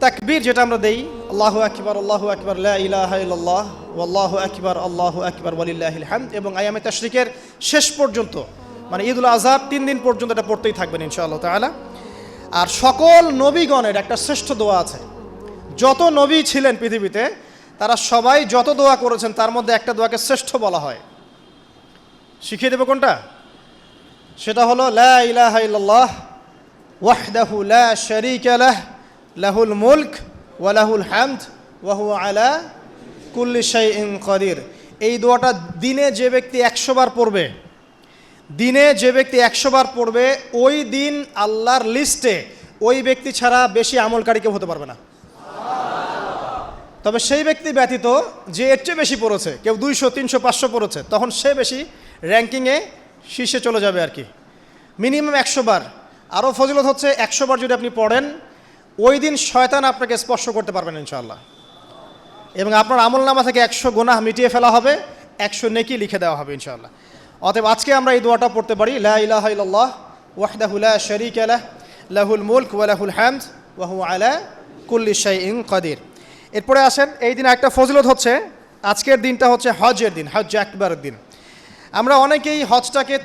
তাকবীর যেটা আমরা দেই, আল্লাহু আকবার লা ইলাহা ইল্লাল্লাহ ওয়াল্লাহু আকবার ওয়ালিল্লাহিল হামদ, এবং আইয়ামে তাশরিকের শেষ পর্যন্ত মানে ঈদুল আজহার 3 দিন পর্যন্ত এটা পড়তেই থাকবেন ইনশাআল্লাহ তাআলা। আর সকল নবীগণের একটা শ্রেষ্ঠ দোয়া আছে। যত নবী ছিলেন পৃথিবীতে তারা সবাই যত দোয়া করেছেন তার মধ্যে একটা দোয়াকে শ্রেষ্ঠ বলা হয়। শিখিয়ে দেব কোনটা? সেটা হলো লা ইলাহা ইল্লাল্লাহ ওয়াহদাহু লা শারীকা লাহ লাহুল মুলক ওয়া লাহুল হামদ ওয়া হুয়া আলা কুল্লি শাইইন কাদির। এই দোয়াটা দিনে যে ব্যক্তি 100 বার পড়বে, দিনে যে ব্যক্তি 100 বার পড়বে, ওই দিন আল্লাহর লিস্টে ওই ব্যক্তি ছাড়া বেশি আমলকারী কেউ হতে পারবে না। তবে সেই ব্যক্তি ব্যতীত যে এর চেয়ে বেশি পড়েছে, কেউ 200 300 500 পড়েছে, তখন সে বেশি র্যাঙ্কিংয়ে শীর্ষে চলে যাবে আর কি। মিনিমাম 100 বার। আরও ফজিলত হচ্ছে 100 বার যদি আপনি পড়েন, ওই দিন শয়তান আপনাকে স্পর্শ করতে পারবেন ইনশাআল্লাহ, এবং আপনার আমলনামা থেকে 100 গুনাহ মিটিয়ে ফেলা হবে, 100 নেকি লিখে দেওয়া হবে ইনশাআল্লাহ। অতএব আজকে আমরা এই দোয়াটা পড়তে পারি, লা ইলাহা ইল্লাল্লাহ ওয়াহদাহু লা শারীকা লাহ লাহুল মুলক ওয়া লাহুল হামদ ওয়া হুয়া আলা কুল্লি শাইইন কাদির। এরপরে আসেন, এই দিন একটা ফজিলত হচ্ছে, আজকের দিনটা হচ্ছে হজের দিন, হজ আকবরের দিন। আমরা অনেকেই হজটাকে